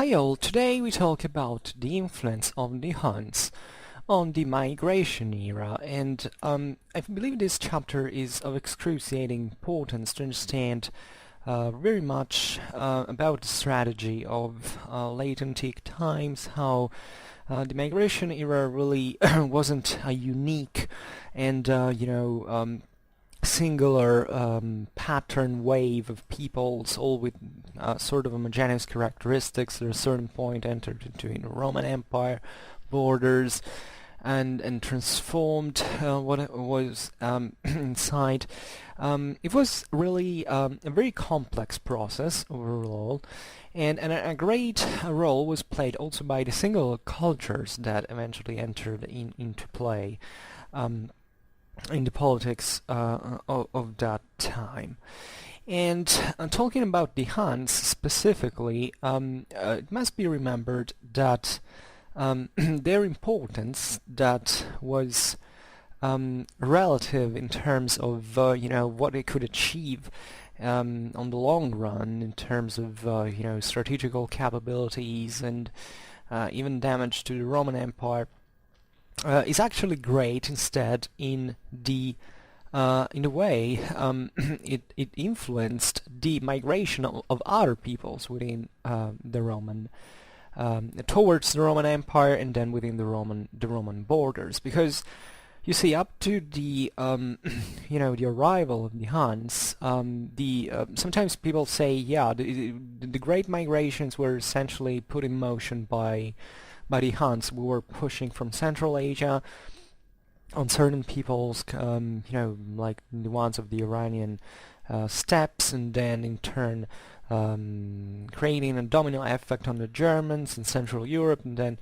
Hi all, today we talk about the influence of the Huns on the migration era, and I believe this chapter is of excruciating importance to understand very much about the strategy of late antique times, how the migration era really wasn't a unique and singular pattern wave of peoples, all with sort of homogeneous characteristics. At a certain point entered into the Roman Empire borders and transformed what it was inside. It was really a very complex process overall, and a great role was played also by the single cultures that eventually entered into play in the politics of that time. And talking about the Huns specifically, it must be remembered that their importance that was relative in terms of what they could achieve on the long run in terms of strategical capabilities and even damage to the Roman Empire is actually great instead in the way it influenced the migration of other peoples within the Roman towards the Roman Empire and then within the Roman borders, because you see, up to the the arrival of the Huns, sometimes people say, yeah, the great migrations were essentially put in motion by the Huns. We were pushing from Central Asia on certain peoples, like the ones of the Iranian steppes, and then in turn creating a domino effect on the Germans in Central Europe, and then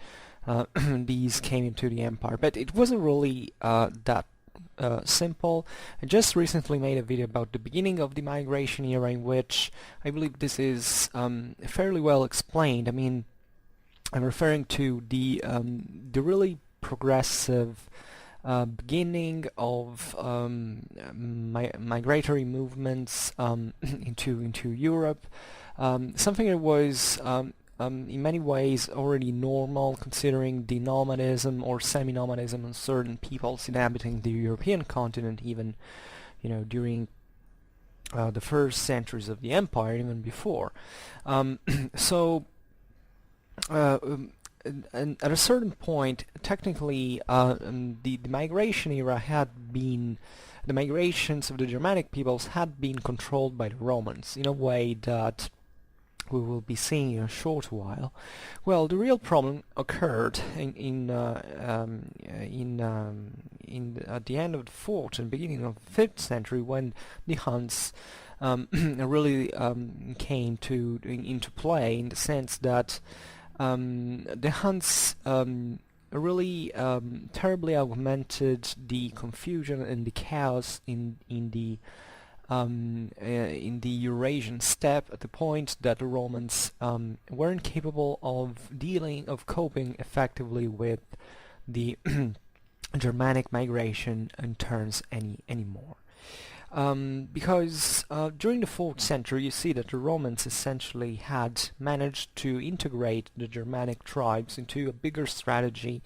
these came into the empire. But it wasn't really that simple. I just recently made a video about the beginning of the migration era, in which I believe this is fairly well explained. I mean, I'm referring to the really progressive beginning of migratory movements into Europe, something that was in many ways already normal, considering the nomadism or semi-nomadism of certain peoples inhabiting the European continent, even during the first centuries of the empire, even before. So. And at a certain point, technically, the migration era had been, the migrations of the Germanic peoples had been controlled by the Romans in a way that we will be seeing in a short while. Well, the real problem occurred at the end of the 4th and beginning of the 5th century, when the Huns really came into play, in the sense that the Huns really terribly augmented the confusion and the chaos in the Eurasian steppe, at the point that the Romans weren't capable of coping effectively with the Germanic migration in turns anymore. Because during the 4th century, you see that the Romans essentially had managed to integrate the Germanic tribes into a bigger strategy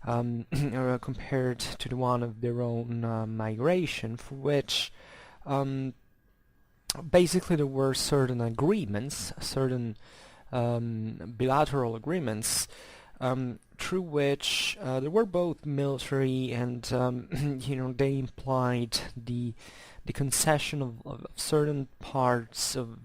compared to the one of their own migration, for which basically there were certain agreements, certain bilateral agreements, through which there were both military and they implied the concession of certain parts of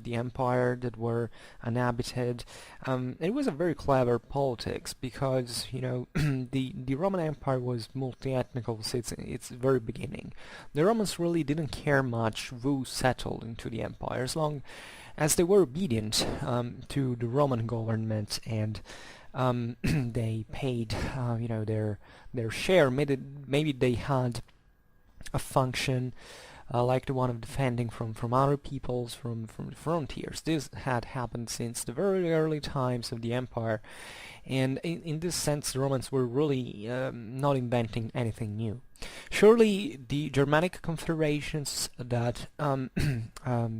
the empire that were uninhabited. It was a very clever politics, because the Roman Empire was multi-ethnical since its very beginning. The Romans really didn't care much who settled into the empire, as long as they were obedient to the Roman government, and they paid their share. Maybe they had a function like the one of defending from other peoples, from the frontiers. This had happened since the very early times of the empire, and in this sense the Romans were really not inventing anything new. Surely the Germanic confederations that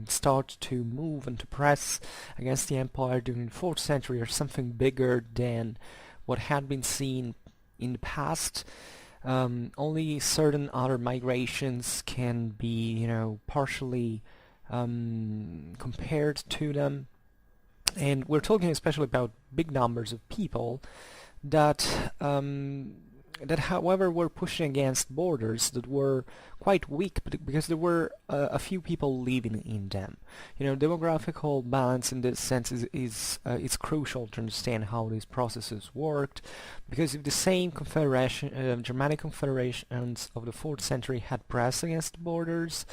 start to move and to press against the empire during the 4th century are something bigger than what had been seen in the past. Only certain other migrations can be, partially compared to them. And we're talking especially about big numbers of people that however were pushing against borders that were quite weak, because there were a few people living in them. Demographical balance in this sense is crucial to understand how these processes worked, because if the same Germanic confederations of the 4th century had pressed against the borders,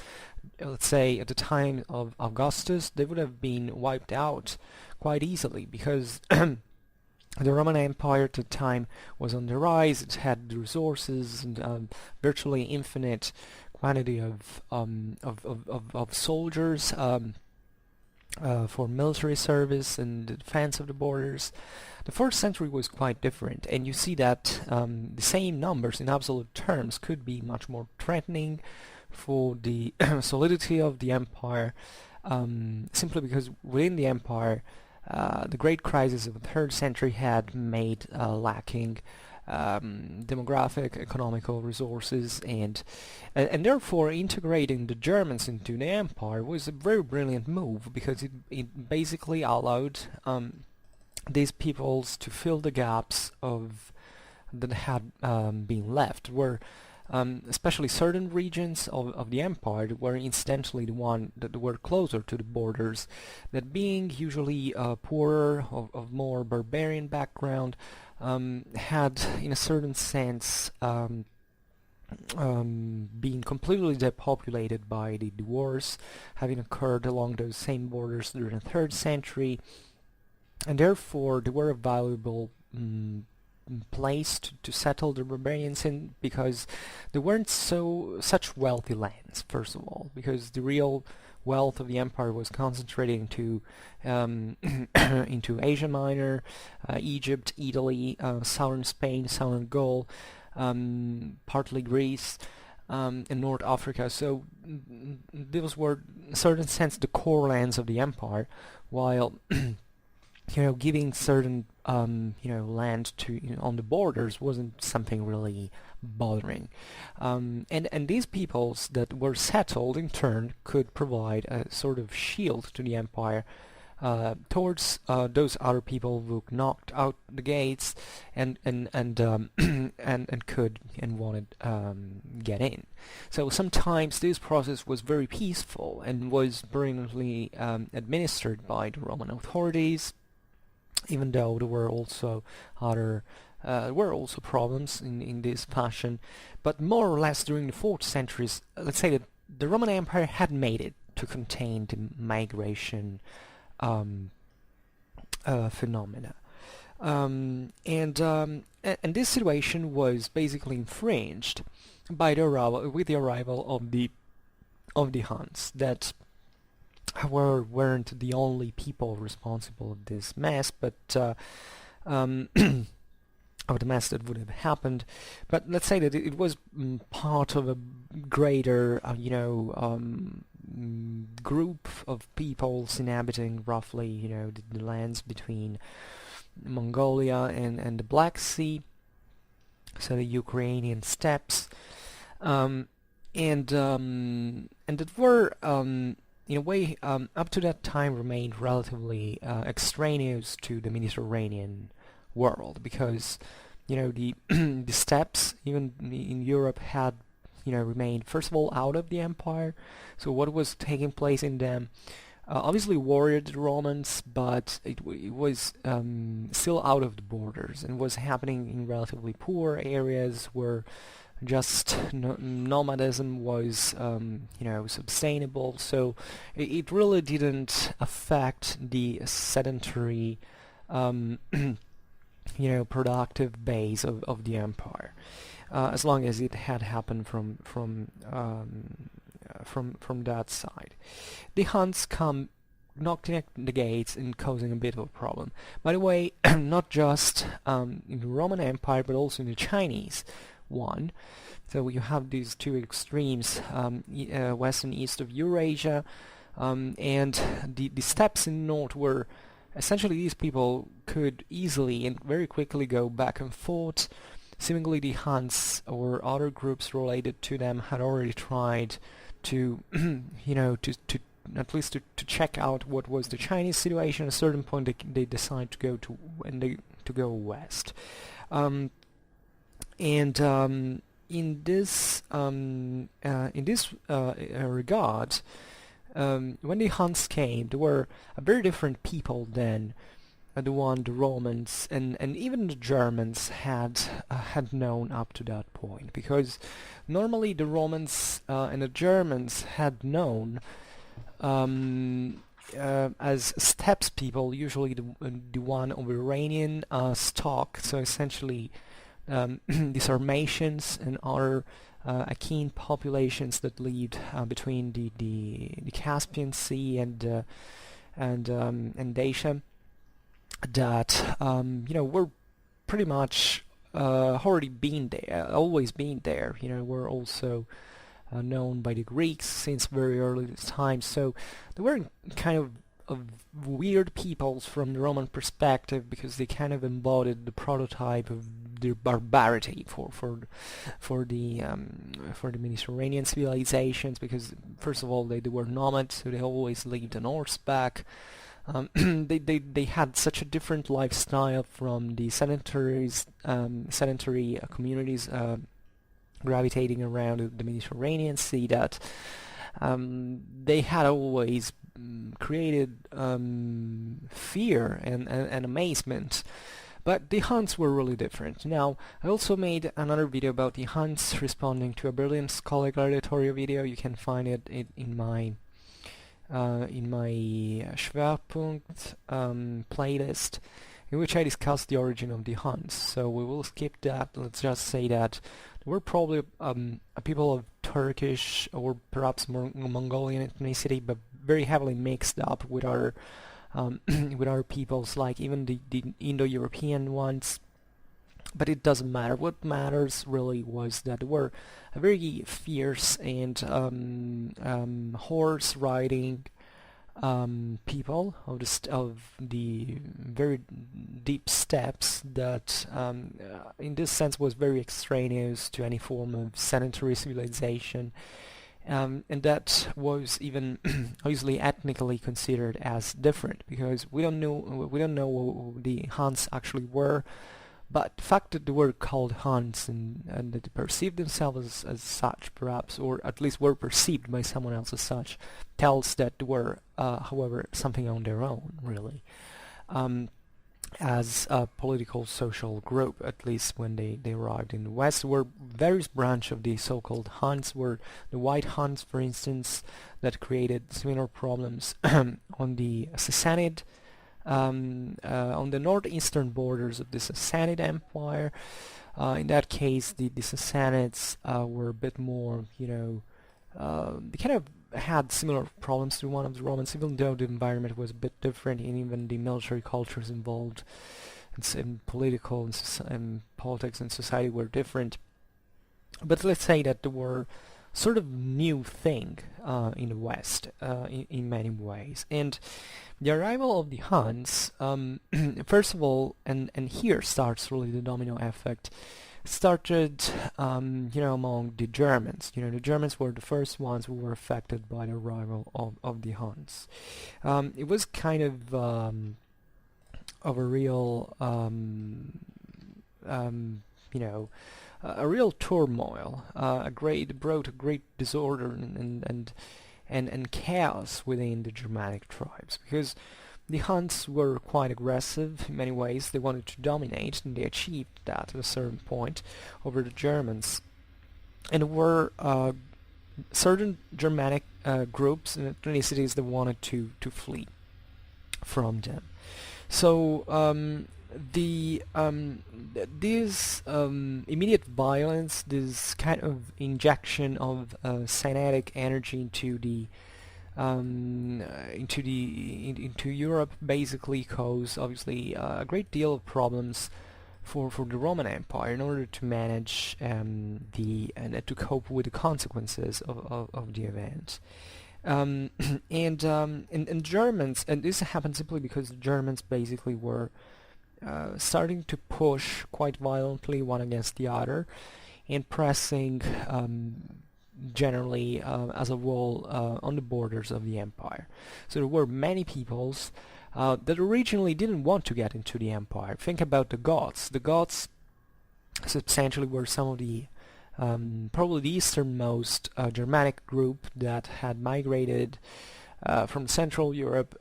let's say at the time of Augustus, they would have been wiped out quite easily, because the Roman Empire at the time was on the rise. It had the resources and virtually infinite quantity of soldiers for military service and the defense of the borders. The 1st century was quite different, and you see that the same numbers in absolute terms could be much more threatening for the solidity of the empire, simply because within the empire the great crisis of the 3rd century had made lacking demographic, economical resources, and therefore integrating the Germans into the empire was a very brilliant move, because it basically allowed these peoples to fill the gaps that had been left, where especially certain regions of the empire were incidentally the one that were closer to the borders, that being usually poorer, of more barbarian background, had in a certain sense being completely depopulated by the wars having occurred along those same borders during the 3rd century, and therefore they were a valuable place to settle the barbarians in, because there weren't such wealthy lands, first of all, because the real wealth of the empire was concentrated into into Asia Minor, Egypt, Italy, southern Spain, southern Gaul, partly Greece, and North Africa. So those were in a certain sense the core lands of the empire, while giving certain land to on the borders wasn't something really bothering, and these peoples that were settled in turn could provide a sort of shield to the empire towards those other people who knocked out the gates and could and wanted get in. So sometimes this process was very peaceful and was brilliantly administered by the Roman authorities, even though there were also problems in this fashion. But more or less during the 4th centuries, let's say that the Roman Empire had made it to contain the migration phenomena, and this situation was basically infringed by the arrival of the Huns, that weren't the only people responsible of this mess, but of the mess that would have happened. But let's say that it was part of a greater, group of peoples inhabiting roughly, the lands between Mongolia and the Black Sea, so the Ukrainian steppes, and that were in a way, up to that time remained relatively extraneous to the Mediterranean world, because the the steppes even in Europe had remained, first of all, out of the empire. So what was taking place in them obviously worried the Romans, but it was still out of the borders and was happening in relatively poor areas where just nomadism was sustainable. So it really didn't affect the sedentary productive base of the empire, as long as it had happened from from that side. The Huns come knocking the gates and causing a bit of a problem. By the way, not just in the Roman Empire, but also in the Chinese one. So you have these two extremes, west and east of Eurasia, and the steppes in the north were essentially these people could easily and very quickly go back and forth. Seemingly the Huns or other groups related to them had already tried to, to at least to check out what was the Chinese situation. At a certain point, they decide to go to go west, and in this regard, when the Huns came, they were a very different people than the one the Romans and even the Germans had known up to that point, because normally the Romans and the Germans had known as steppes people, usually the one of Iranian stock, so essentially these Sarmatians and other Achaean populations that lived between the Caspian Sea and Dacia, that were pretty much already been there, always been there. Were also known by the Greeks since very early times. So they were kind of weird peoples from the Roman perspective, because they kind of embodied the prototype of their barbarity for the Mediterranean civilizations, because first of all they were nomads, so they always lived on horseback. They had such a different lifestyle from the sedentary communities gravitating around the Mediterranean Sea, that they had always created fear and amazement. But the Huns were really different. Now, I also made another video about the Huns responding to a brilliant scholarly editorial video. You can find it in my Schwerpunkt playlist, in which I discussed the origin of the Huns. So we will skip that. Let's just say that they were probably a people of Turkish or perhaps Mongolian ethnicity, but very heavily mixed up with our with our peoples, like even the Indo-European ones. But it doesn't matter. What matters really was that they were a very fierce and horse-riding people of the very deep steppes that, in this sense, was very extraneous to any form of sedentary civilization. And that was even obviously ethnically considered as different, because we don't know who the Huns actually were, but the fact that they were called Huns and that they perceived themselves as such, perhaps, or at least were perceived by someone else as such, tells that they were, however, something on their own, really. As a political social group, at least when they arrived in the West. Were various branches of the so-called Huns, were the White Huns, for instance, that created similar problems on the Sassanid, on the northeastern borders of the Sassanid Empire. In that case, the Sassanids were a bit more, they kind of had similar problems to one of the Romans, even though the environment was a bit different, and even the military cultures involved in political and politics and society were different. But let's say that they were sort of new thing in the West in many ways. And the arrival of the Huns, first of all, and here starts really the domino effect, started among the Germans. The Germans were the first ones who were affected by the arrival of the Huns. It was kind of a real a real turmoil. It brought a great disorder and chaos within the Germanic tribes, because the Huns were quite aggressive in many ways. They wanted to dominate, and they achieved that at a certain point over the Germans. And there were certain Germanic groups and ethnicities that wanted to flee from them. So This immediate violence, this kind of injection of kinetic energy into Europe, basically caused obviously a great deal of problems for the Roman Empire in order to manage the and to cope with the consequences of the event. Um, and Germans, and this happened simply because the Germans basically were starting to push quite violently one against the other and pressing generally as a wall on the borders of the empire. So there were many peoples that originally didn't want to get into the empire. Think about the Goths. The Goths substantially were some of the probably the easternmost Germanic group that had migrated from Central Europe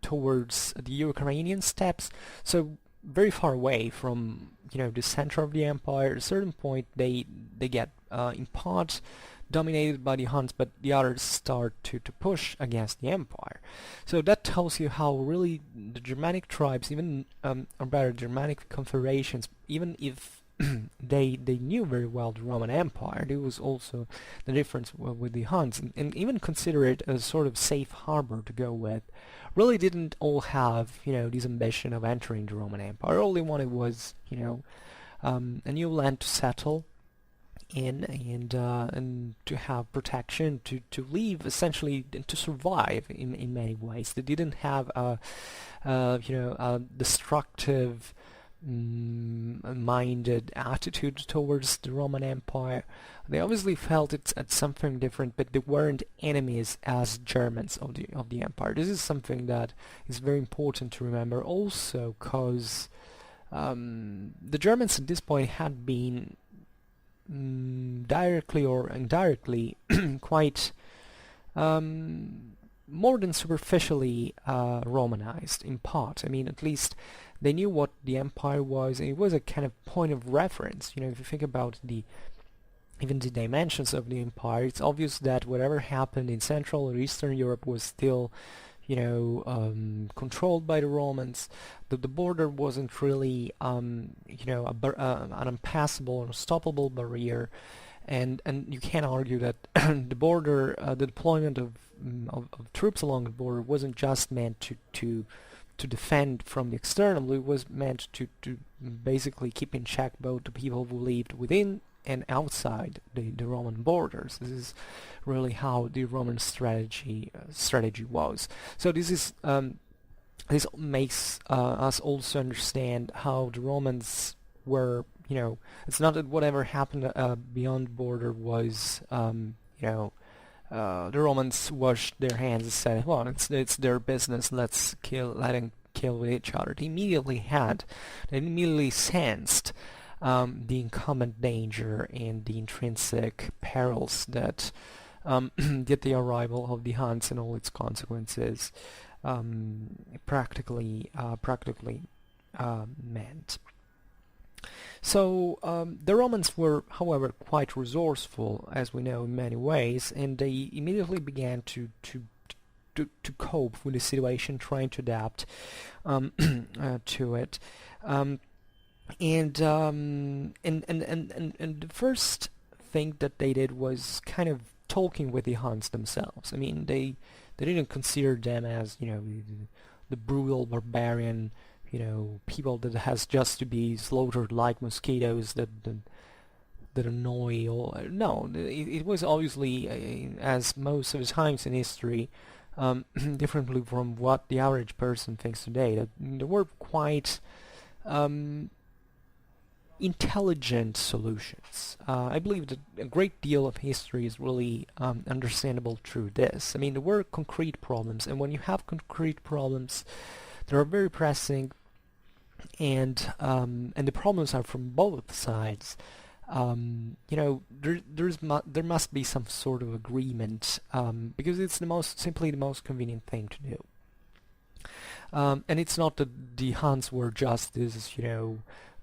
towards the Ukrainian steppes, so very far away from the center of the empire. At a certain point, they get in part dominated by the Huns, but the others start to push against the empire. So that tells you how really the Germanic tribes, even or better, Germanic confederations, even if they knew very well the Roman Empire. There was also the difference with the Huns, and even consider it as sort of safe harbor to go with. Really didn't all have this ambition of entering the Roman Empire. All they wanted was a new land to settle in and to have protection, to live essentially, and to survive in many ways. They didn't have a destructive minded attitude towards the Roman Empire. They obviously felt it's at something different, but they weren't enemies as Germans of the empire. This is something that is very important to remember also, because the Germans at this point had been directly or indirectly quite more than superficially Romanized in part. I mean, at least they knew what the empire was, and it was a kind of point of reference. If you think about even the dimensions of the empire, it's obvious that whatever happened in Central or Eastern Europe was still, controlled by the Romans. The border wasn't really, an impassable, unstoppable barrier, and you can't argue that the border, the deployment of troops along the border wasn't just meant to defend from the external. It was meant to basically keep in check both the people who lived within and outside the Roman borders. This is really how the Roman strategy was. So this makes us also understand how the Romans were. It's not that whatever happened beyond the border was the Romans washed their hands and said, well, it's their business, let them kill with each other. They immediately sensed the incumbent danger and the intrinsic perils that that the arrival of the Huns and all its consequences practically meant. So the Romans were, however, quite resourceful, as we know, in many ways, and they immediately began to cope with the situation, trying to adapt to it. And the first thing that they did was kind of talking with the Huns themselves. I mean, they didn't consider them as the brutal barbarian people that has just to be slaughtered like mosquitoes that annoy. Or no, it was obviously as most of the times in history, differently from what the average person thinks today. That there were quite intelligent solutions. I believe that a great deal of history is really understandable through this. I mean, there were concrete problems, and when you have concrete problems that are very pressing, and the problems are from both sides, there must be some sort of agreement, because it's simply the most convenient thing to do. And it's not that the Huns were just this,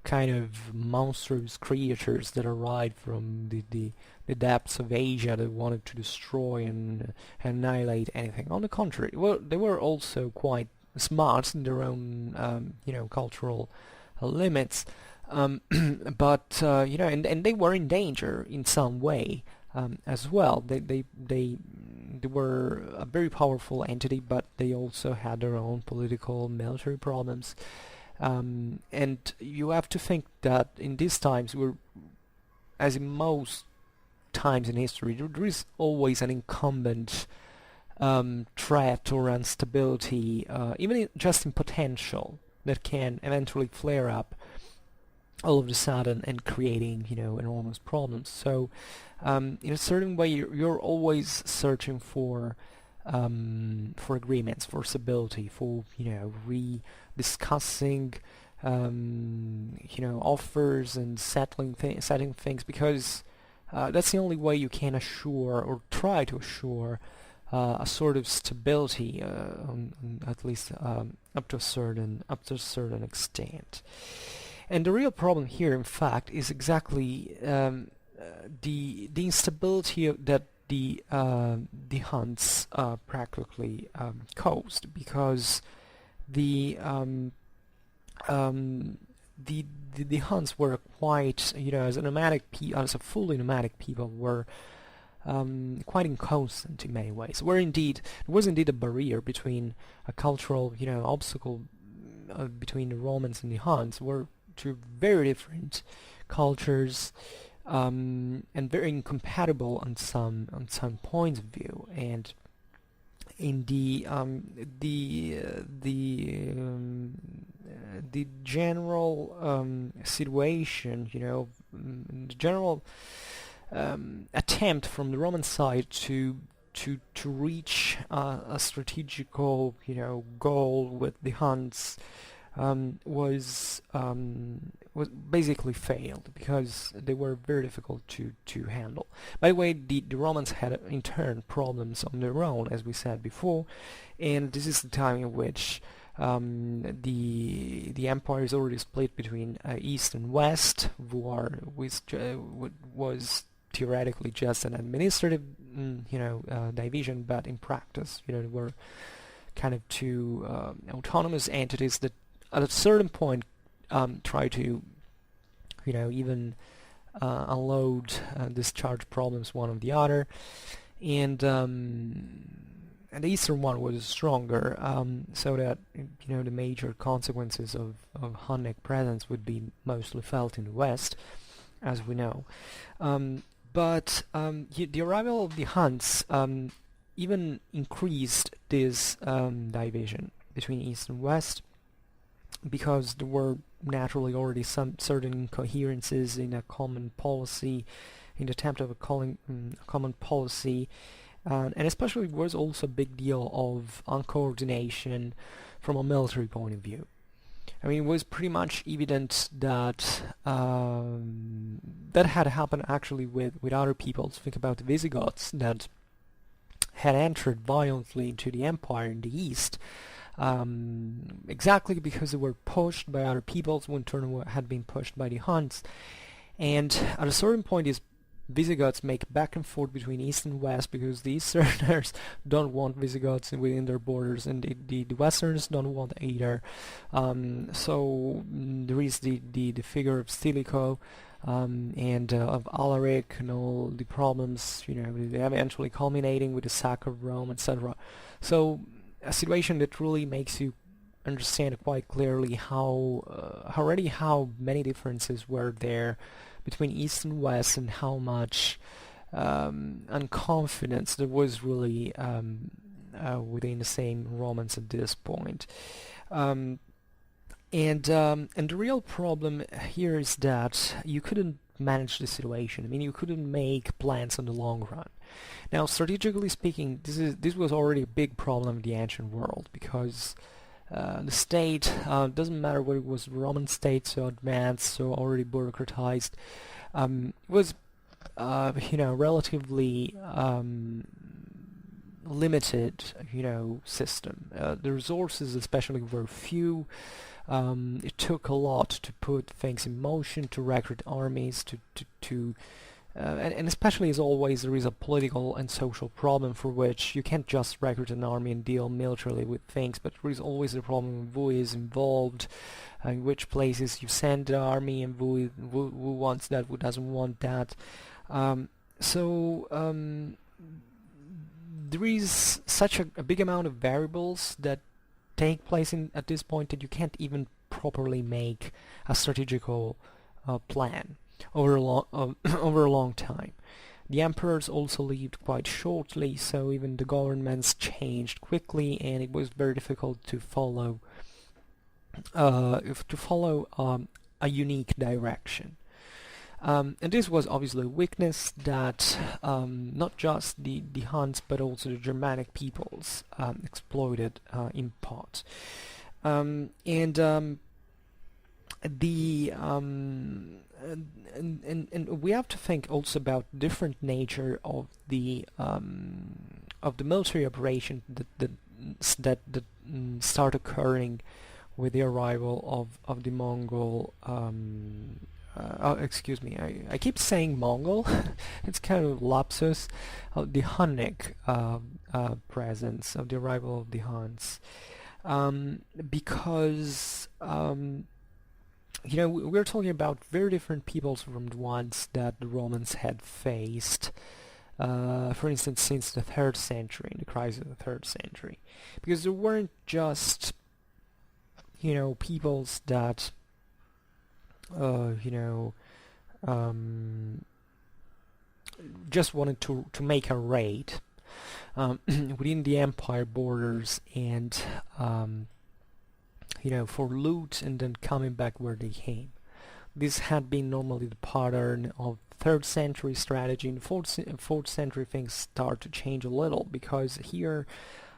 kind of monstrous creatures that arrived from the depths of Asia that wanted to destroy and annihilate anything. On the contrary, well, they were also quite smart in their own cultural limits, but and they were in danger in some way as well. They were a very powerful entity, but they also had their own political military problems. And you have to think that in these times, as in most times in history, there is always an incumbent threat or instability, even just in potential, that can eventually flare up all of a sudden and creating enormous problems. So in a certain way, you're always searching for agreements, for stability, for discussing offers and setting things, because that's the only way you can assure or try to assure a sort of stability, at least up to a certain extent. And the real problem here, in fact, is exactly the instability that the Huns practically caused, because the Huns were quite, as a fully nomadic people, were quite inconstant in many ways. There was indeed a barrier between a cultural, obstacle between the Romans and the Huns. Were two very different cultures, and very incompatible on some points of view. And in the general situation, the general attempt from the Roman side to reach a strategical goal with the Huns was basically failed, because they were very difficult to handle. By the way, the Romans had in turn problems on their own, as we said before, and this is the time in which the empire is already split between East and West, which was theoretically just an administrative division, but in practice they were kind of two autonomous entities that at a certain point try to even unload discharge problems one of the other, and the eastern one was stronger, so that the major consequences of Hunnic presence would be mostly felt in the west, as we know. But the arrival of the Huns even increased this division between east and west, because there were naturally already some certain incoherences in a common policy, in the attempt of a common policy, and especially there was also a big deal of uncoordination from a military point of view. I mean, it was pretty much evident that that had happened actually with other peoples. Think about the Visigoths that had entered violently into the empire in the east, exactly because they were pushed by other peoples, who in turn had been pushed by the Huns. And at a certain point, these Visigoths make back and forth between east and west, because the Easterners don't want Visigoths within their borders, and the Westerners don't want either. So there is the figure of Stilicho and of Alaric, and all the problems, eventually culminating with the sack of Rome, etc. So a situation that really makes you understand quite clearly how many differences were there between East and West, and how much unconfidence there was really within the same Romans at this point. And the real problem here is that you couldn't manage the situation. I mean, you couldn't make plans on the long run. Now, strategically speaking, this was already a big problem in the ancient world, because the state, doesn't matter whether it was the Roman state, so advanced, so already bureaucratized, was relatively limited, system. The resources especially were few. It took a lot to put things in motion, to recruit armies, to and especially as always there is a political and social problem for which you can't just recruit an army and deal militarily with things, but there is always the problem of who is involved, in which places you send the army, and who wants that, who doesn't want that. So there is such a big amount of variables that take place at this point that you can't even properly make a strategical plan over a long time. The emperors also lived quite shortly, so even the governments changed quickly, and it was very difficult to follow a unique direction. And this was obviously a weakness that not just the Huns but also the Germanic peoples exploited in part. And we have to think also about different nature of the military operation that start occurring with the arrival of the Mongol. Excuse me, I keep saying Mongol. It's kind of lapsus. The Hunnic presence of the arrival of the Huns, because we're talking about very different peoples from the ones that the Romans had faced. For instance, since the 3rd century, in the crisis of the 3rd century, because there weren't just peoples that just wanted to make a raid within the empire borders and for loot and then coming back where they came. This had been normally the pattern of 3rd century strategy. In 4th century things start to change a little, because here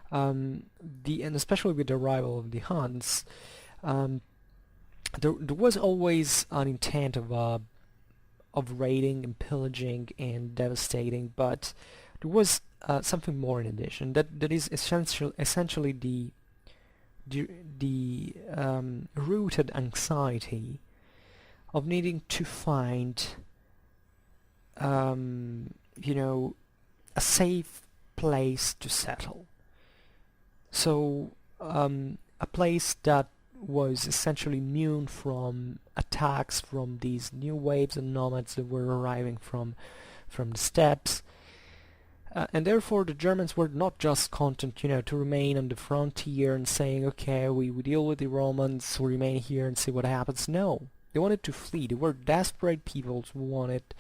and especially with the arrival of the Huns, there was always an intent of raiding and pillaging and devastating, but there was something more in addition. That is essentially the rooted anxiety of needing to find a safe place to settle. So a place that was essentially immune from attacks from these new waves of nomads that were arriving from the steppes, and therefore the Germans were not just content, to remain on the frontier and saying, okay, we deal with the Romans, we remain here and see what happens. No, they wanted to flee. They were desperate peoples who wanted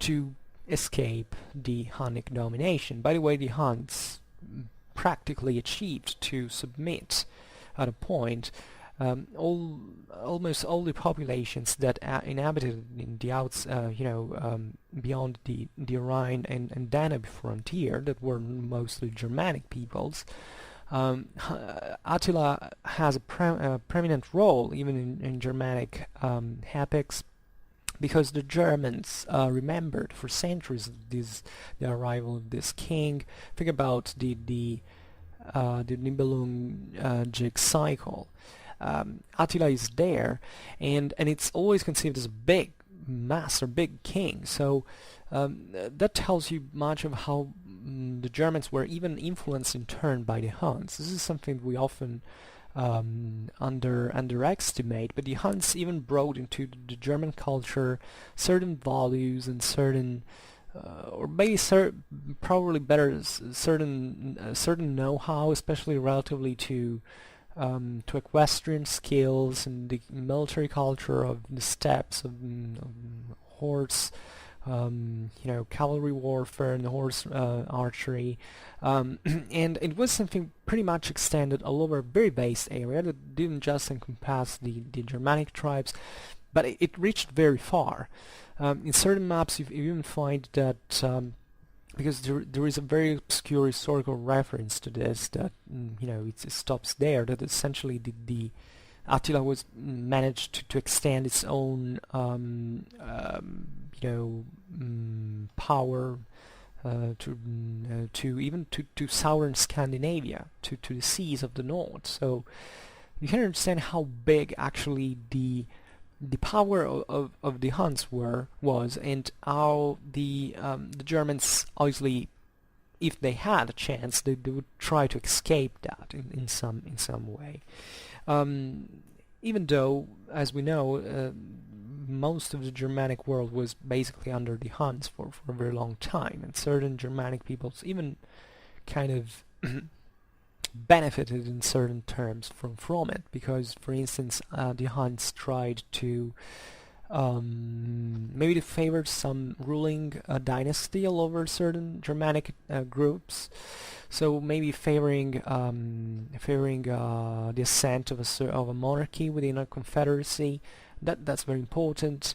to escape the Hunnic domination. By the way, the Huns practically achieved to submit at a point almost all the populations that inhabited in the beyond the Rhine and Danube frontier, that were mostly Germanic peoples. Attila has a prominent role even in Germanic epics, because the Germans remembered for centuries the arrival of this king. Think about the Nibelung cycle. Attila is there, and it's always conceived as a big master, big king. So that tells you much of how the Germans were even influenced in turn by the Huns. This is something we often underestimate, but the Huns even brought into the German culture certain values and certain or maybe probably better certain know-how, especially relatively to equestrian skills and the military culture of the steppes, of horse, cavalry warfare and horse archery, and it was something pretty much extended all over a very vast area that didn't just encompass the Germanic tribes, but it reached very far. In certain maps you even find that because there is a very obscure historical reference to this, that it stops there, that essentially the Attila was managed to extend its own power to even to southern Scandinavia, to the seas of the north. So you can understand how big actually the the power of the Huns was, and how the Germans obviously, if they had a chance, they would try to escape that in some way. Even though, as we know, most of the Germanic world was basically under the Huns for a very long time, and certain Germanic peoples even kind of benefited in certain terms from it, because, for instance, the Huns tried to maybe to favor some ruling dynasty all over certain Germanic groups. So maybe favoring the ascent of a monarchy within a confederacy. That's very important.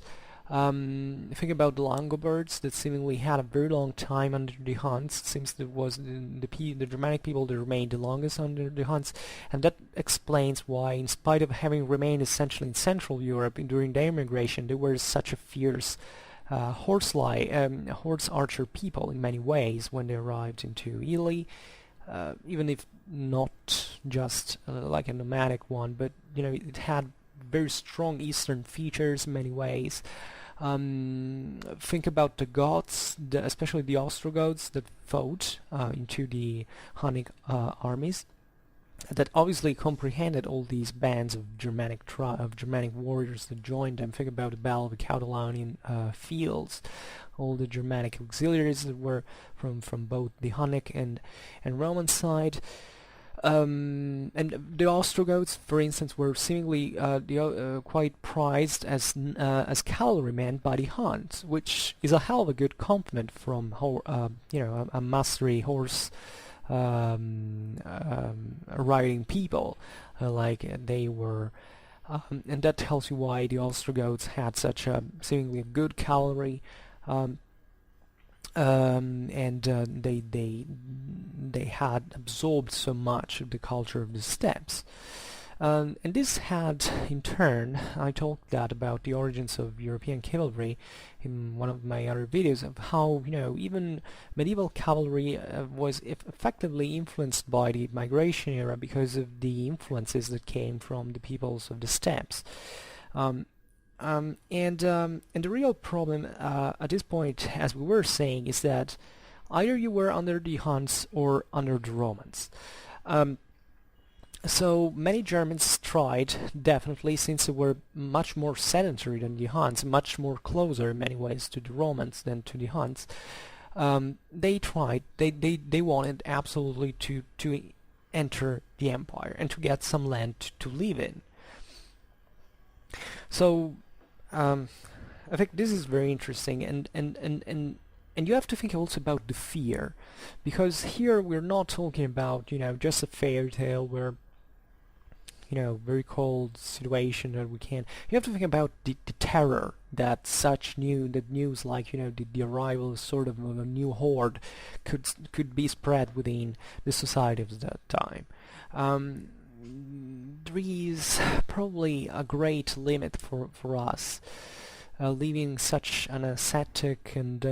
Think about the Langobards that seemingly had a very long time under the Huns. It seems that was the Germanic people that remained the longest under the Huns, and that explains why, in spite of having remained essentially in Central Europe during their migration, they were such a fierce horse archer people in many ways when they arrived into Italy, even if not just like a nomadic one, but it had very strong eastern features in many ways. Think about the Goths, especially the Ostrogoths that fought into the Hunnic armies, that obviously comprehended all these bands of Germanic warriors that joined them. Think about the Battle of the Caudalian fields, all the Germanic auxiliaries that were from both the Hunnic and Roman side. And the Ostrogoths, for instance, were seemingly quite prized as cavalrymen by the Huns, which is a hell of a good compliment from a mastery horse riding people like they were, and that tells you why the Ostrogoths had such a seemingly good cavalry. And they had absorbed so much of the culture of the steppes. And this had, in turn, I talked about the origins of European cavalry in one of my other videos, of how even medieval cavalry was effectively influenced by the migration era because of the influences that came from the peoples of the steppes. And the real problem at this point, as we were saying, is that either you were under the Huns or under the Romans. So many Germans tried, definitely, since they were much more sedentary than the Huns, much more closer in many ways to the Romans than to the Huns. They tried, they wanted absolutely to enter the empire and to get some land to live in. So I think this is very interesting, and you have to think also about the fear, because here we're not talking about just a fairy tale where very cold situation that we can. You have to think about the terror that news like the arrival of sort of a new horde could be spread within the society of that time. There is probably a great limit for us living such an ascetic and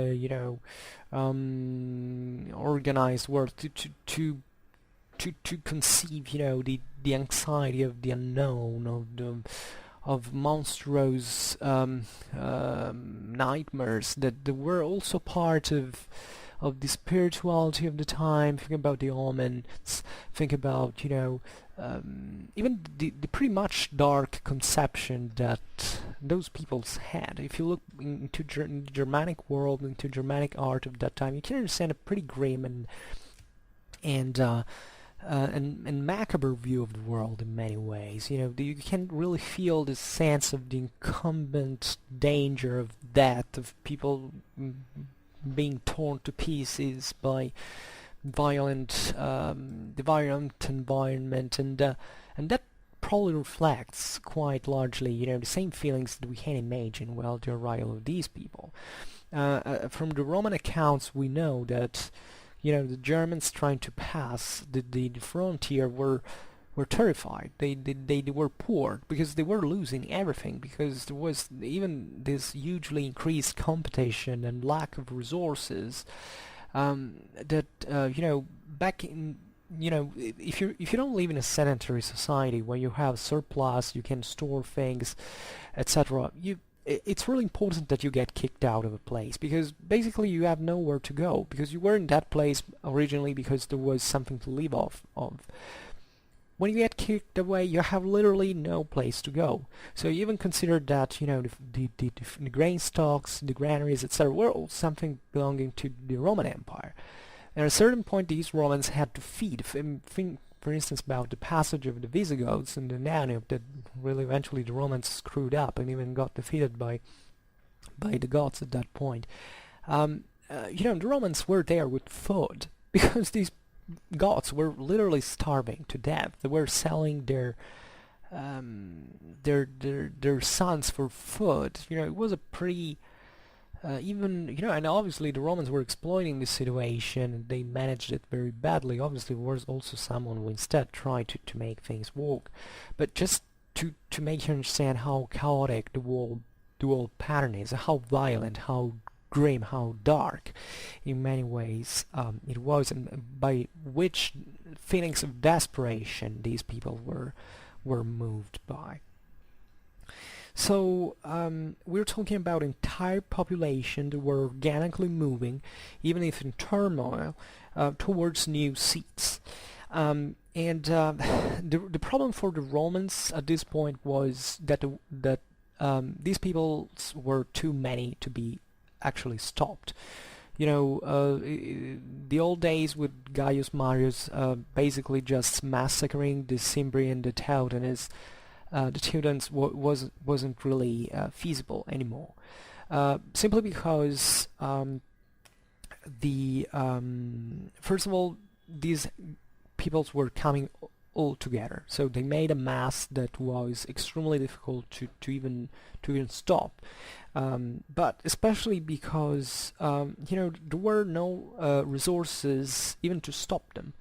organized world to conceive the anxiety of the unknown, of monstrous nightmares that were also part of the spirituality of the time. Think about the omens, think about even the pretty much dark conception that those peoples had. If you look into the Germanic world, into Germanic art of that time, you can understand a pretty grim and macabre view of the world in many ways. You can really feel this sense of the incumbent danger of death, of people being torn to pieces by the violent environment, and that probably reflects quite largely the same feelings that we can imagine the arrival of these people. From the Roman accounts, we know that the Germans trying to pass the frontier were terrified. They were poor because they were losing everything, because there was even this hugely increased competition and lack of resources that back in if you don't live in a sedentary society where you have surplus, you can store things, etc., it's really important that you get kicked out of a place, because basically you have nowhere to go, because you were in that place originally because there was something to live off of. When you get kicked away, you have literally no place to go. So you even consider that, the grain stocks, the granaries, etc., were all something belonging to the Roman Empire. And at a certain point, these Romans had to feed. Think, for instance, about the passage of the Visigoths and the Danube, that really eventually the Romans screwed up and even got defeated by the Goths at that point. The Romans were there with food because these Goths were literally starving to death. They were selling their sons for food. It was a pretty and obviously the Romans were exploiting this situation, and they managed it very badly. Obviously, there was also someone who instead tried to make things work. But just to make you understand how chaotic the whole pattern is, how violent, how grim, how dark in many ways it was, and by which feelings of desperation these people were moved by. So we're talking about entire population that were organically moving, even if in turmoil, towards new seats. The problem for the Romans at this point was that these people were too many to be actually stopped. The old days with Gaius Marius basically just massacring the Cimbri and the Teutons, wasn't really feasible anymore. Simply because first of all, these peoples were coming all together, so they made a mass that was extremely difficult to even stop. But especially because there were no resources even to stop them.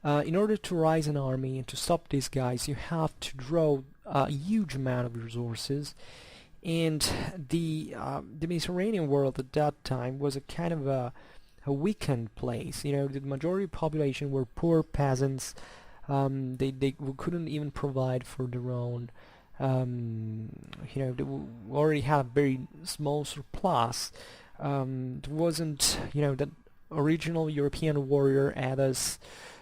In order to rise an army and to stop these guys, you have to draw a huge amount of resources, and the Mediterranean world at that time was a kind of a weakened place. The majority of the population were poor peasants. They couldn't even provide for their own. They already had a very small surplus. There wasn't, that original European warrior Adas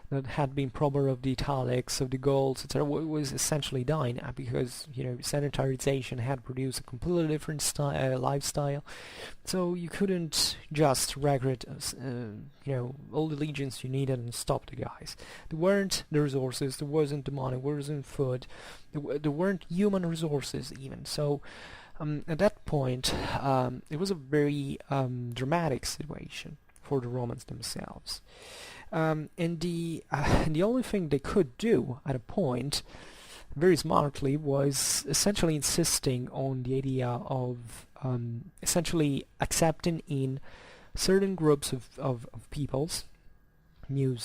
that had been probably of the Italics, of the Gauls, etc., was essentially dying because sanitarization had produced a completely different lifestyle. So you couldn't just recruit all the legions you needed and stop the guys. There weren't the resources, there wasn't the money, there wasn't food, there weren't human resources even. So at that point, it was a very dramatic situation for the Romans themselves. And the only thing they could do at a point, very smartly, was essentially insisting on the idea of essentially accepting in certain groups of peoples, new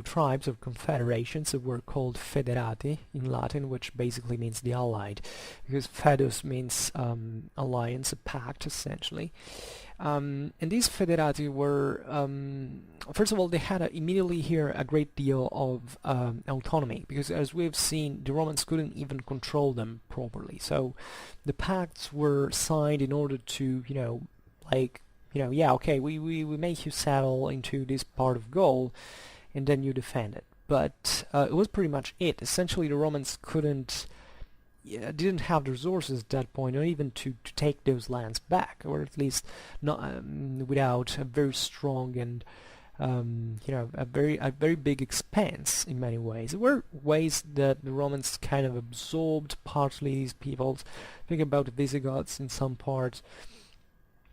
tribes or confederations that were called federati in Latin, which basically means the allied, because fedus means alliance, a pact essentially. And these federati were, first of all, they had immediately here a great deal of autonomy, because as we've seen, the Romans couldn't even control them properly. So the pacts were signed in order to, yeah, okay, we make you settle into this part of Gaul, and then you defend it. But it was pretty much it. Essentially, the Romans didn't have the resources at that point, or even to take those lands back, or at least not without a very strong and a very big expense in many ways. There were ways that the Romans kind of absorbed partly these peoples. Think about the Visigoths in some parts,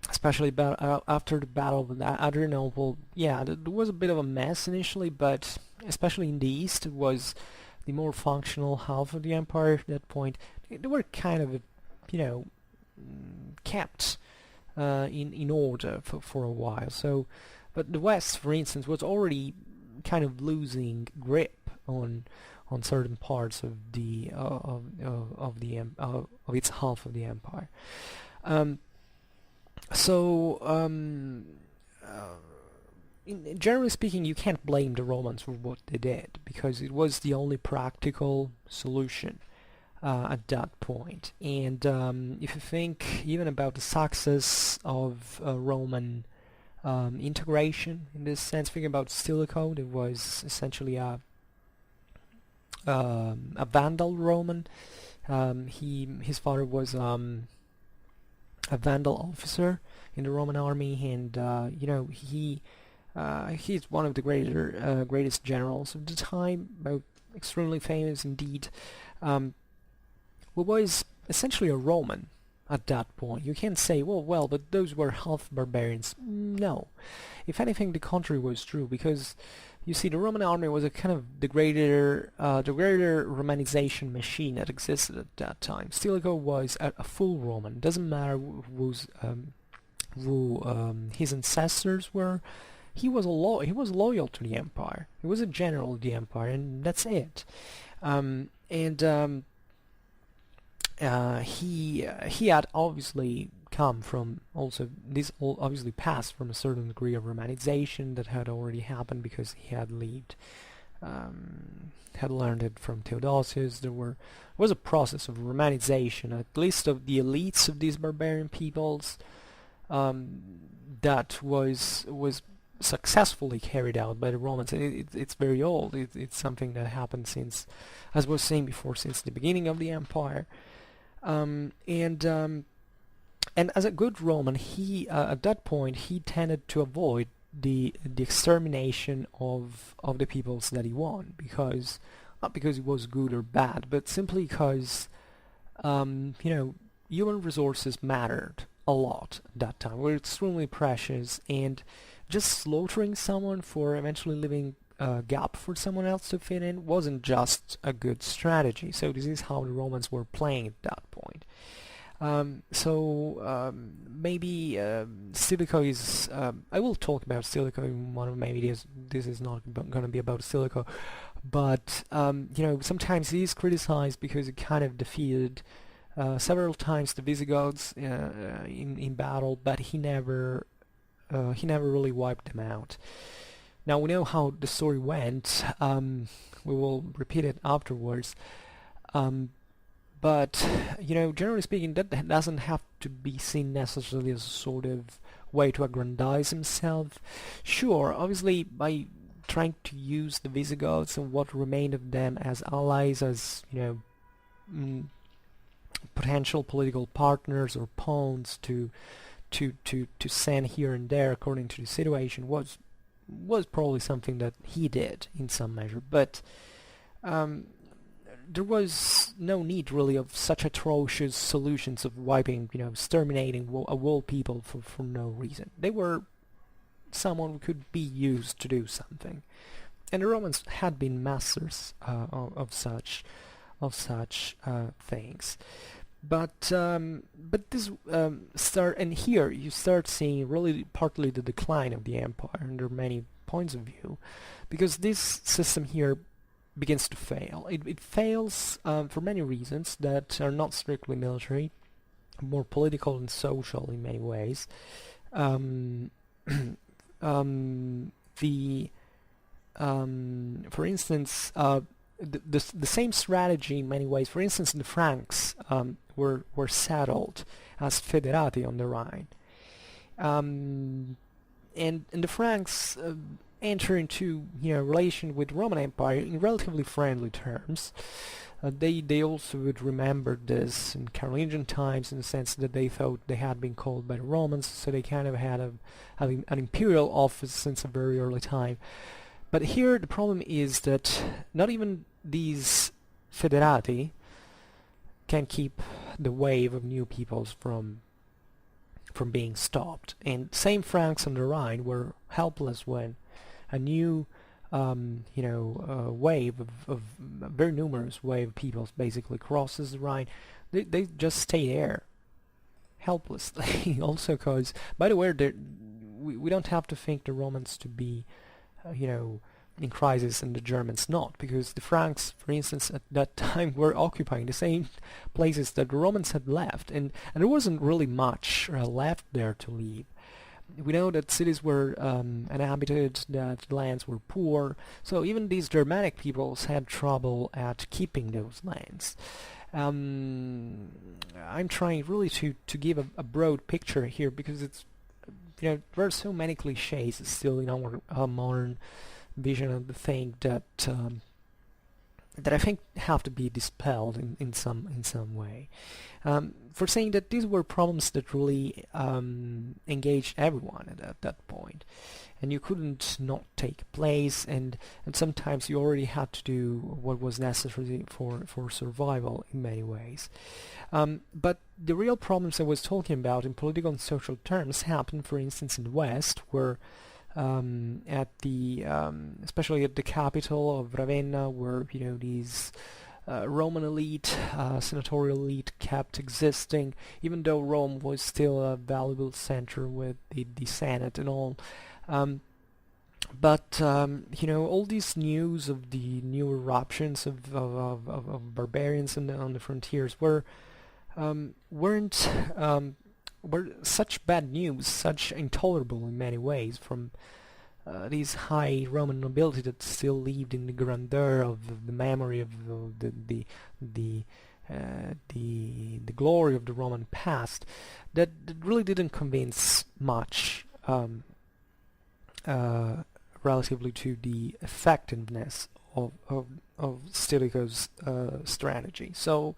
especially after the Battle of Adrianople. Yeah, there was a bit of a mess initially, but especially in the east, it was the more functional half of the empire at that point. They were kind of, kept in order for a while. So, but the West, for instance, was already kind of losing grip on certain parts of its half of the empire. generally speaking, you can't blame the Romans for what they did, because it was the only practical solution at that point. And if you think even about the success of Roman integration in this sense, thinking about Stilicho, it was essentially a Vandal Roman. His father was a Vandal officer in the Roman army, and he's one of the greatest generals of the time, extremely famous indeed. Who was essentially a Roman at that point. You can't say, well, but those were half barbarians. No. If anything, the contrary was true, because you see, the Roman army was a kind of the greater Romanization machine that existed at that time. Stilicho was a full Roman. Doesn't matter who his ancestors were. He was loyal to the empire. He was a general of the empire, and that's it. He had obviously come from obviously passed from a certain degree of Romanization that had already happened, because he had learned it from Theodosius. There was a process of Romanization, at least of the elites of these barbarian peoples, that was successfully carried out by the Romans. And it's very old. It's something that happened since, as I was saying before, since the beginning of the empire. And as a good Roman, he at that point he tended to avoid the extermination of the peoples that he won, because not because he was good or bad, but simply because human resources mattered a lot at that time. Were extremely precious, and just slaughtering someone for eventually leaving a gap for someone else to fit in wasn't just a good strategy. So this is how the Romans were playing at that point. Maybe Stilicho is... I will talk about Stilicho in one of my videos. This is not going to be about Stilicho, but sometimes he is criticized because he kind of defeated several times the Visigoths in battle, but he never really wiped them out. Now we know how the story went. We will repeat it afterwards. But generally speaking, that doesn't have to be seen necessarily as a sort of way to aggrandize himself. Sure, obviously, by trying to use the Visigoths and what remained of them as allies, as potential political partners or pawns to send here and there according to the situation was probably something that he did in some measure, but there was no need really of such atrocious solutions of wiping, exterminating a whole people for no reason. They were someone who could be used to do something, and the Romans had been masters of such things. But this and here you start seeing really partly the decline of the empire under many points of view, because this system here begins to fail. It fails for many reasons that are not strictly military, more political and social in many ways. For instance, the same strategy in many ways. For instance, the Franks were settled as federati on the Rhine, and the Franks enter into relation with Roman Empire in relatively friendly terms. They also would remember this in Carolingian times, in the sense that they thought they had been called by the Romans, so they kind of had an imperial office since a very early time. But here the problem is that not even these federati can keep the wave of new peoples from being stopped. And same Franks on the Rhine were helpless when a new wave of a very numerous wave of peoples basically crosses the Rhine. They just stay there helplessly. Also because, by the way, we don't have to think the Romans to be in crisis and the Germans not, because the Franks, for instance, at that time were occupying the same places that the Romans had left, and there wasn't really much left there to leave. we know that cities were uninhabited, that lands were poor, so even these Germanic peoples had trouble at keeping those lands. I'm trying really to give a broad picture here because it's, there are so many cliches still in our modern vision of the thing that I think have to be dispelled in some way. For saying that these were problems that really engaged everyone at that point, and you couldn't not take place, and sometimes you already had to do what was necessary for survival in many ways. But the real problems I was talking about in political and social terms happened, for instance, in the West, where especially at the capital of Ravenna, where these Roman elite, senatorial elite kept existing, even though Rome was still a valuable center with the Senate and all. But all these news of the new eruptions of barbarians on the frontiers weren't were such bad news, such intolerable in many ways, from these high Roman nobility that still lived in the grandeur of the memory of the glory of the Roman past, that really didn't convince much relatively to the effectiveness of Stilicho's strategy. So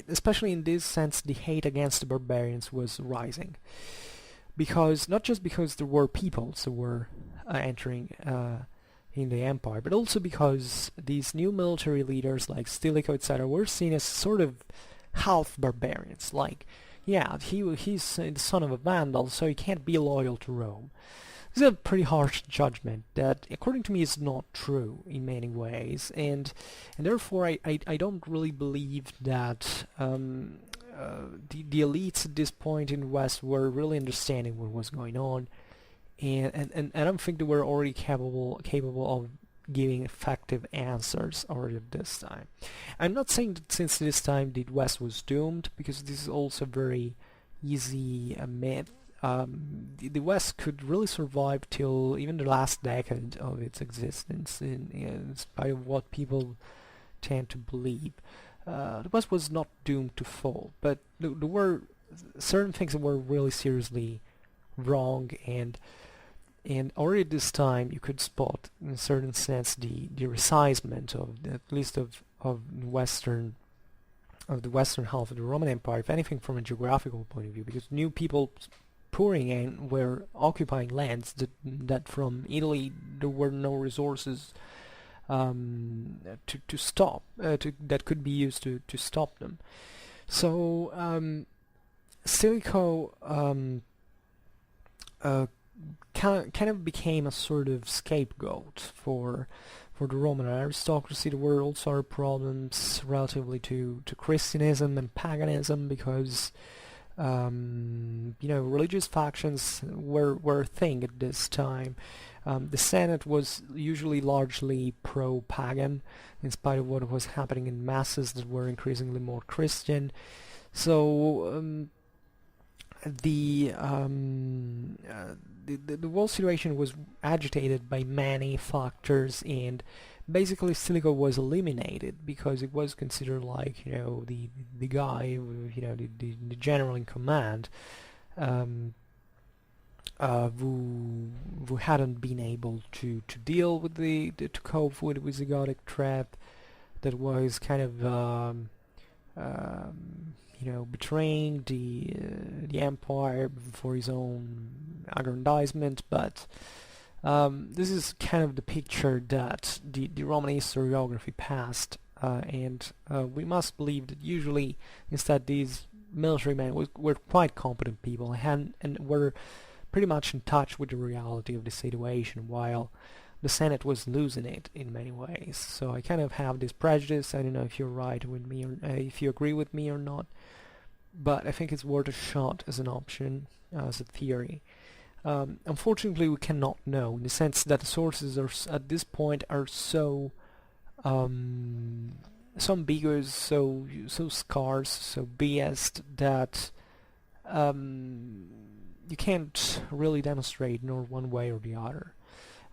especially in this sense, the hate against the barbarians was rising, because not just because there were peoples who were entering in the empire, but also because these new military leaders like Stilicho, etc., were seen as sort of half barbarians. Like, yeah, he's the son of a Vandal, so he can't be loyal to Rome. This is a pretty harsh judgment that, according to me, is not true in many ways, and therefore I don't really believe that the elites at this point in the West were really understanding what was going on, and I don't think they were already capable of giving effective answers already at this time. I'm not saying that since this time the West was doomed, because this is also very easy myth. The West could really survive till even the last decade of its existence, in spite of what people tend to believe. The West was not doomed to fall, but there were certain things that were really seriously wrong, and already at this time you could spot, in a certain sense, the resizement of at least of the western half of the Roman Empire, if anything, from a geographical point of view, because new people pouring in were occupying lands that from Italy there were no resources to stop, that could be used to stop them. So Stilicho kind of became a sort of scapegoat for the Roman aristocracy. There were also other problems relatively to Christianism and paganism, because religious factions were a thing at this time. The Senate was usually largely pro-pagan, in spite of what was happening in masses that were increasingly more Christian. So the whole situation was agitated by many factors, and basically Stilicho was eliminated because it was considered like the guy, the general in command, who hadn't been able to deal with to cope with the Visigotic threat that was kind of betraying the empire for his own aggrandizement. But this is kind of the picture that the Roman historiography passed, and we must believe that usually instead these military men were quite competent people and were pretty much in touch with the reality of the situation, while the Senate was losing it in many ways. So I kind of have this prejudice. I don't know if you're right with me, or if you agree with me or not, but I think it's worth a shot as an option, as a theory. Unfortunately, we cannot know, in the sense that the sources at this point are so ambiguous, so scarce, so biased, that you can't really demonstrate nor one way or the other.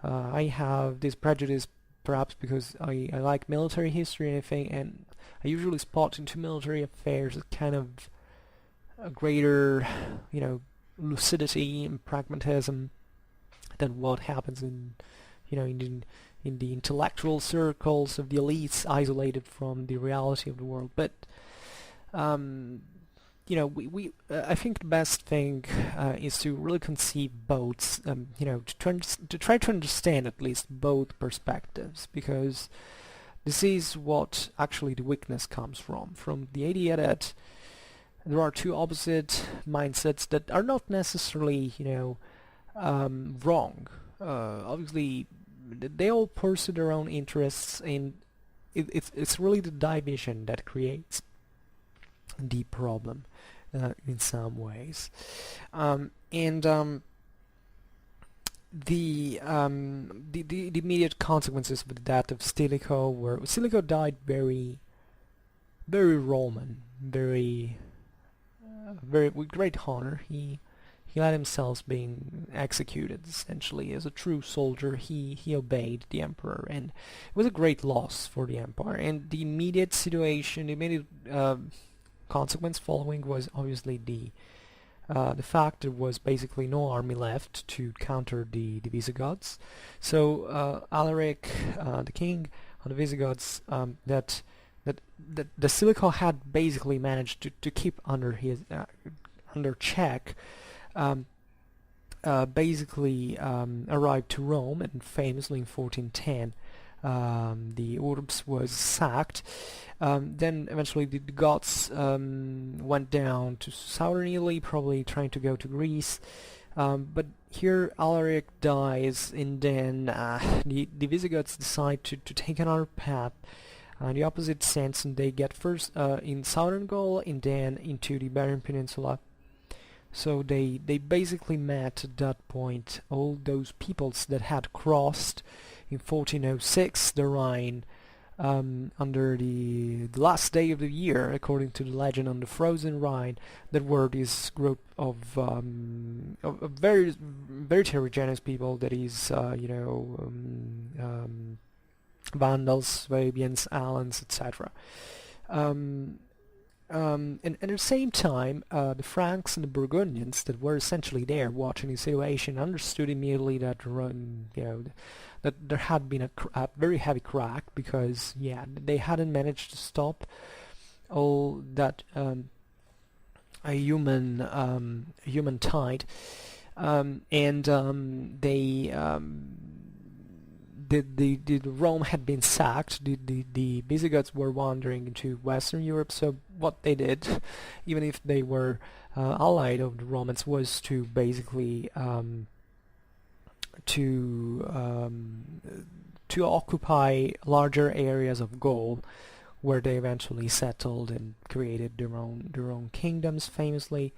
I have this prejudice perhaps because I like military history and everything, and I usually spot into military affairs a kind of a greater, lucidity and pragmatism than what happens in, in the intellectual circles of the elites, isolated from the reality of the world. But I think the best thing is to really conceive both, to try to understand at least both perspectives, because this is what actually the weakness comes from the idea that there are two opposite mindsets that are not necessarily, wrong. Obviously, they all pursue their own interests, and it's really the division that creates the problem in some ways. The immediate consequences of the death of Stilicho were Stilicho died very, very Roman, very with great honor. He let himself being executed essentially as a true soldier. He obeyed the emperor, and it was a great loss for the empire. And the immediate situation, the immediate consequence following was obviously the fact there was basically no army left to counter the Visigoths. So Alaric, the king of the Visigoths, that Stilicho had basically managed to keep under his under check, basically arrived to Rome, and famously in 1410 the Urbs was sacked. Then eventually the Goths went down to southern Italy, probably trying to go to Greece. But here Alaric dies, and then the Visigoths decide to take another path, the opposite sense, and they get first in southern Gaul and then into the Iberian Peninsula. So they basically met at that point all those peoples that had crossed in 1406 the Rhine under the last day of the year, according to the legend, on the frozen Rhine. That were this group of very very heterogeneous people. That is, Vandals, Swabians, Alans, etc. And at the same time, the Franks and the Burgundians that were essentially there watching the situation understood immediately that that there had been a very heavy crack, because they hadn't managed to stop all that a human tide, and the Rome had been sacked. The Visigoths were wandering into Western Europe. So what they did, even if they were allied of the Romans, was to basically to occupy larger areas of Gaul, where they eventually settled and created their own kingdoms, famously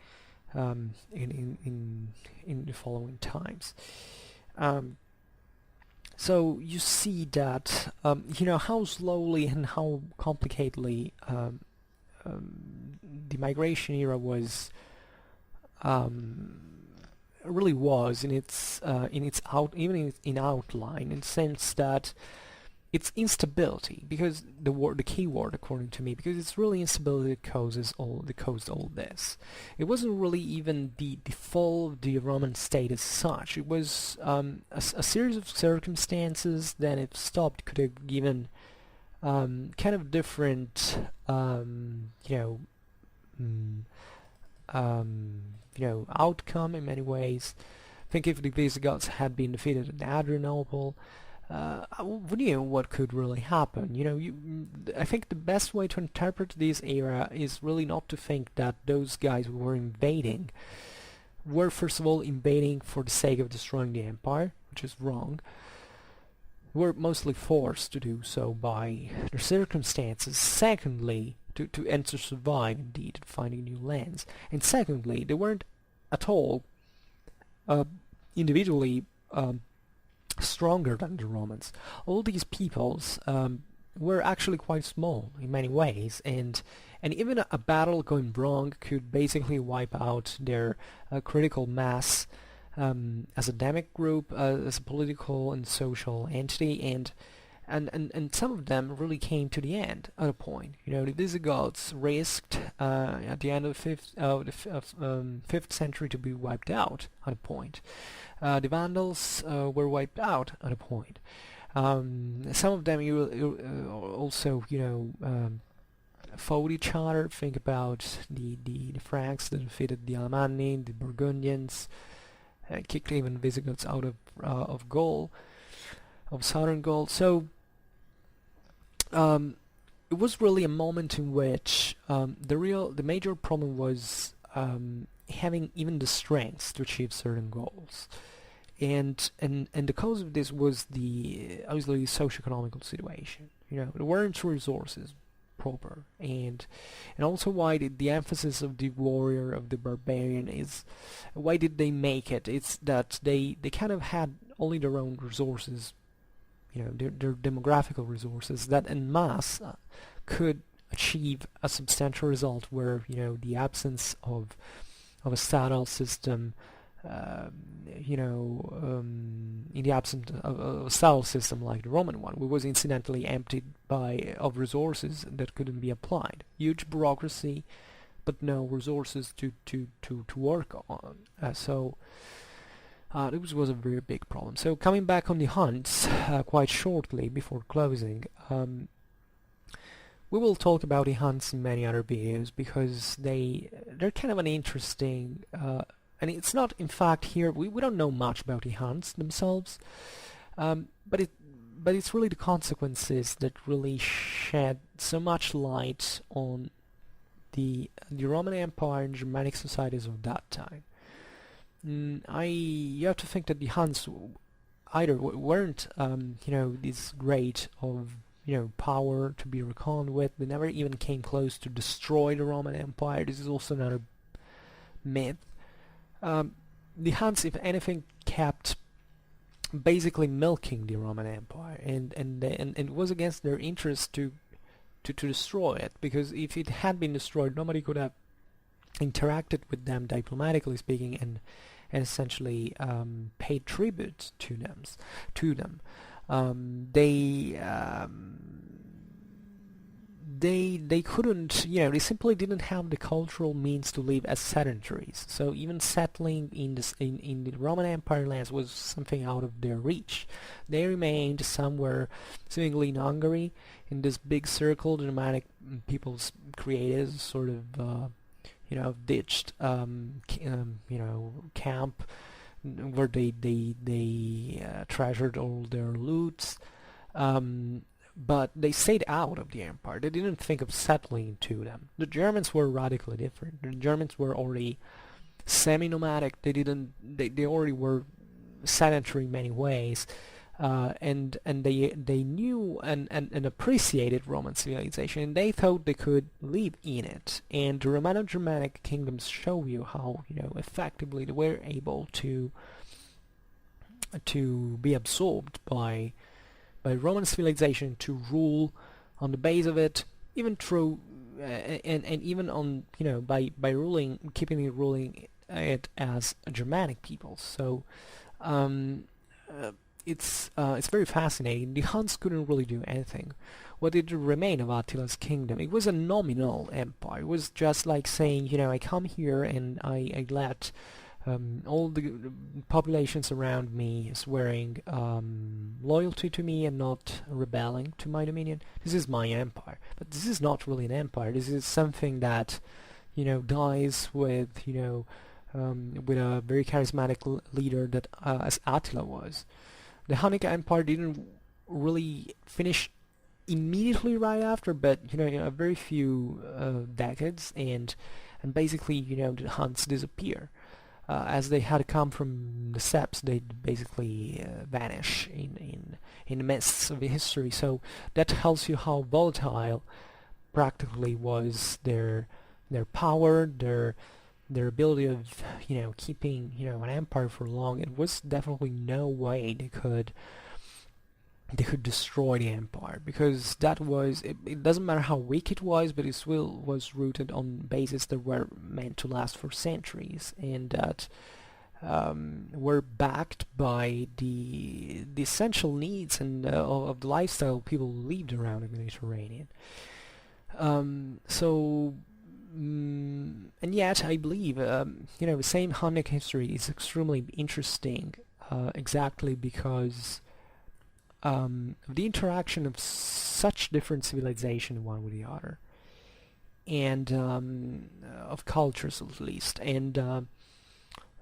in the following times. So you see that how slowly and how complicatedly the migration era was really was in its outline, in the sense that it's instability, because the key word, according to me, because it's really instability that caused all this. It wasn't really even the fall of the Roman state as such. It was a series of circumstances that, if stopped, could have given kind of different outcome in many ways. Think if the Visigoths had been defeated at Adrianople, who knew what could really happen? I think the best way to interpret this era is really not to think that those guys who were invading were, first of all, invading for the sake of destroying the empire, which is wrong. Were mostly forced to do so by their circumstances. Secondly, to survive, indeed, finding new lands. And secondly, they weren't at all individually stronger than the Romans. All these peoples were actually quite small in many ways, and and even a battle going wrong could basically wipe out their critical mass as a demic group, as a political and social entity, and some of them really came to the end at a point. The Visigoths risked at the end of the 5th century to be wiped out at a point. The Vandals were wiped out at a point. Some of them also, fought each other. Think about the Franks that defeated the Alemanni, the Burgundians, kicked even Visigoths out of Gaul, of southern Gaul. So it was really a moment in which the major problem was having even the strength to achieve certain goals. And the cause of this was obviously the socio-economical situation. There weren't resources proper, and also why did the emphasis of the warrior, of the barbarian, is why did they make it? It's that they kind of had only their own resources, their demographical resources that en masse could achieve a substantial result, where the absence of a saddle system, in the absence of a saddle system like the Roman one, which was incidentally emptied of resources that couldn't be applied. Huge bureaucracy, but no resources to work on. So this was a very big problem. So coming back on the Huns quite shortly before closing, we will talk about the Huns in many other videos, because they're kind of an interesting and it's not, in fact, here we don't know much about the Huns themselves, but it's really the consequences that really shed so much light on the Roman Empire and Germanic societies of that time. You have to think that the Huns either weren't this great of power to be reckoned with. They never even came close to destroy the Roman Empire. This is also another myth. The Huns, if anything, kept basically milking the Roman Empire, and it was against their interest to destroy it, because if it had been destroyed, nobody could have interacted with them diplomatically speaking, and essentially paid tribute to them. They couldn't, they simply didn't have the cultural means to live as sedentaries. So even settling in the Roman Empire lands was something out of their reach. They remained somewhere, seemingly in Hungary, in this big circle the Germanic peoples created, sort of, ditched, camp, where they treasured all their loots. But they stayed out of the empire. They didn't think of settling to them. The Germans were radically different. The Germans were already semi-nomadic. They already were sedentary in many ways, and they knew and appreciated Roman civilization, and they thought they could live in it. And the Romano-Germanic kingdoms show you how effectively they were able to be absorbed by Roman civilization, to rule on the base of it, even through and even on by keeping ruling it as a Germanic people. So it's very fascinating. The Huns couldn't really do anything. What did remain of Attila's kingdom? It was a nominal empire. It was just like saying, I come here and I let all the populations around me swearing loyalty to me and not rebelling to my dominion. This is my empire. But this is not really an empire. This is something that, dies with, with a very charismatic leader that as Attila was. The Hunnic Empire didn't really finish immediately right after, but a very few decades, and basically the Huns disappear. As they had come from the steppes, they basically vanish in the mists of history. So that tells you how volatile practically was their power, their ability of keeping an empire for long. It was definitely no way they could they could destroy the empire, because that was it doesn't matter how weak it was, but its will was rooted on bases that were meant to last for centuries, and that were backed by the essential needs and of the lifestyle people lived around the Mediterranean. And yet I believe the same Hunnic history is extremely interesting, exactly because of the interaction of such different civilization one with the other, and of cultures at least, and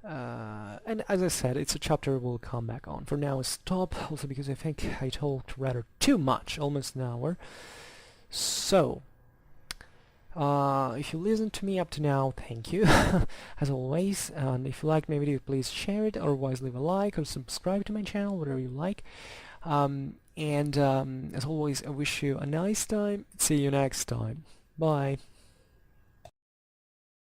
as I said, it's a chapter we'll come back on. For now, I stop, also because I think I talked rather too much, almost an hour. So, if you listened to me up to now, thank you, as always, and if you liked my video, please share it, otherwise leave a like or subscribe to my channel, whatever you like. As always, I wish you a nice time. See you next time. Bye.